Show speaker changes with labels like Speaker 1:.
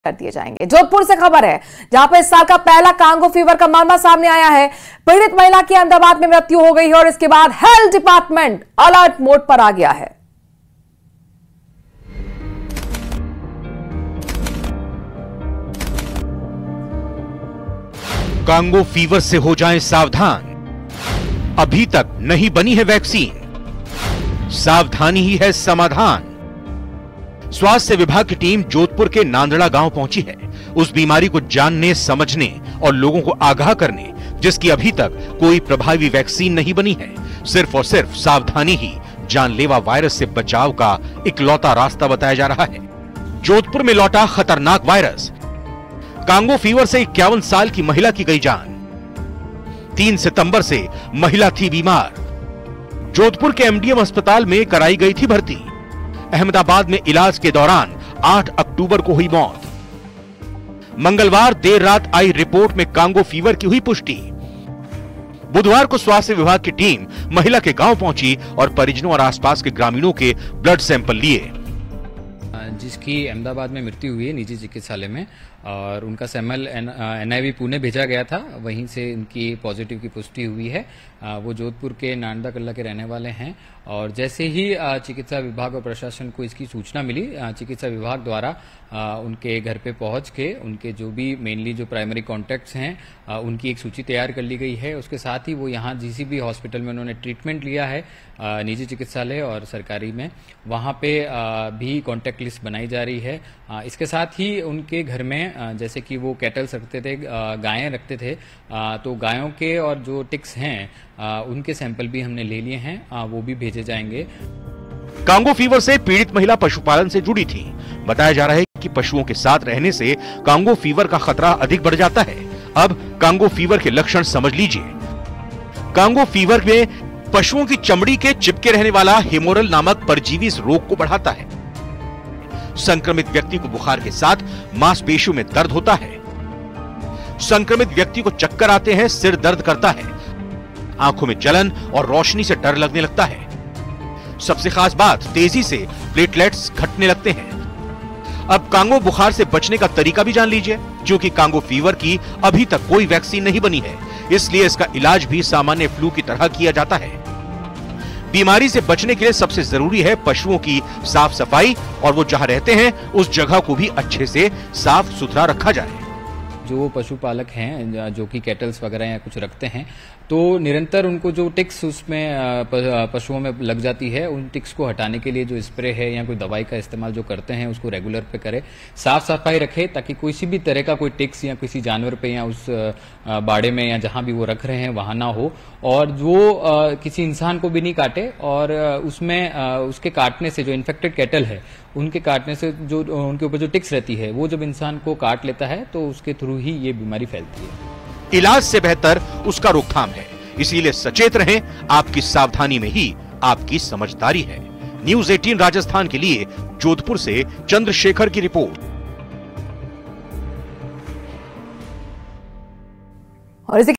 Speaker 1: कर दिए जाएंगे। जोधपुर से खबर है, जहां पर इस साल का पहला कांगो फीवर का मामला सामने आया है। पीड़ित महिला की अहमदाबाद में मृत्यु हो गई है और इसके बाद हेल्थ डिपार्टमेंट अलर्ट मोड पर आ गया है।
Speaker 2: कांगो फीवर से हो जाएं सावधान, अभी तक नहीं बनी है वैक्सीन, सावधानी ही है समाधान। स्वास्थ्य विभाग की टीम जोधपुर के नांदड़ा गांव पहुंची है, उस बीमारी को जानने, समझने और लोगों को आगाह करने जिसकी अभी तक कोई प्रभावी वैक्सीन नहीं बनी है। सिर्फ और सिर्फ सावधानी ही जानलेवा वायरस से बचाव का इकलौता रास्ता बताया जा रहा है। जोधपुर में लौटा खतरनाक वायरस, कांगो फीवर से 51 साल की महिला की गई जान। 3 सितंबर से महिला थी बीमार, जोधपुर के एमडीएम अस्पताल में कराई गई थी भर्ती। अहमदाबाद में इलाज के दौरान 8 अक्टूबर को हुई मौत। मंगलवार देर रात आई रिपोर्ट में कांगो फीवर की हुई पुष्टि। बुधवार को स्वास्थ्य विभाग की टीम महिला के गांव पहुंची और परिजनों और आसपास के ग्रामीणों के ब्लड सैंपल लिए।
Speaker 3: जिसकी अहमदाबाद में मृत्यु हुई है निजी चिकित्सालय में, और उनका सैंपल एनआईवी पुणे भेजा गया था, वहीं से इनकी पॉजिटिव की पुष्टि हुई है। वो जोधपुर के नांदा कल्ला के रहने वाले हैं, और जैसे ही चिकित्सा विभाग और प्रशासन को इसकी सूचना मिली, चिकित्सा विभाग द्वारा उनके घर पे पहुंच के उनके जो भी मेनली जो प्राइमरी कॉन्टैक्ट्स हैं उनकी एक सूची तैयार कर ली गई है। उसके साथ ही वो यहाँ जीसीबी हॉस्पिटल में उन्होंने ट्रीटमेंट लिया है, निजी चिकित्सालय और सरकारी में, वहाँ पे भी कॉन्टैक्ट लिस्ट बनाई जा रही है। इसके साथ ही उनके घर में जैसे कि वो कैटल्स रखते थे, गायें रखते थे, तो गायों के और जो टिक्स हैं उनके सैंपल भी हमने ले लिए हैं, वो भी भेजे जाएंगे।
Speaker 2: कांगो फीवर से पीड़ित महिला पशुपालन से जुड़ी थी। बताया जा रहा है कि पशुओं के साथ रहने से कांगो फीवर का खतरा अधिक बढ़ जाता है। अब कांगो फीवर के लक्षण समझ लीजिए। कांगो फीवर में पशुओं की चमड़ी के चिपके रहने वाला हेमोरल नामक परजीवी इस रोग को बढ़ाता है। संक्रमित व्यक्ति को बुखार के साथ मांसपेशियों में दर्द होता है। संक्रमित व्यक्ति को चक्कर आते हैं, सिर दर्द करता है, आंखों में जलन और रोशनी से डर लगने लगता है। सबसे खास बात, तेजी से प्लेटलेट्स घटने लगते हैं। अब कांगो बुखार से बचने का तरीका भी जान लीजिए। क्योंकि कांगो फीवर की अभी तक कोई वैक्सीन नहीं बनी है, इसलिए इसका इलाज भी सामान्य फ्लू की तरह किया जाता है। बीमारी से बचने के लिए सबसे जरूरी है पशुओं की साफ सफाई, और वो जहां रहते हैं उस जगह को भी अच्छे से साफ सुथरा रखा जाए।
Speaker 3: जो पशुपालक हैं जो कि कैटल्स वगैरह या कुछ रखते हैं, तो निरंतर उनको जो टिक्स उसमें पशुओं में लग जाती है, उन टिक्स को हटाने के लिए जो स्प्रे है या कोई दवाई का इस्तेमाल जो करते हैं उसको रेगुलर पे करें, साफ सफाई रखें, ताकि किसी भी तरह का कोई टिक्स या किसी जानवर पे या उस बाड़े में या जहां भी वो रख रहे हैं वहां ना हो, और वो किसी इंसान को भी नहीं काटे। और उसमें उसके काटने से जो इन्फेक्टेड कैटल है उनके काटने से जो उनके ऊपर जो टिक्स रहती है वो जब इंसान को काट लेता है तो उसके थ्रू ही ये बीमारी फैलती है।
Speaker 2: इलाज से बेहतर उसका रोकथाम है, इसीलिए सचेत रहें। आपकी सावधानी में ही आपकी समझदारी है। न्यूज़ 18 राजस्थान के लिए जोधपुर से चंद्रशेखर की रिपोर्ट।
Speaker 1: और इसी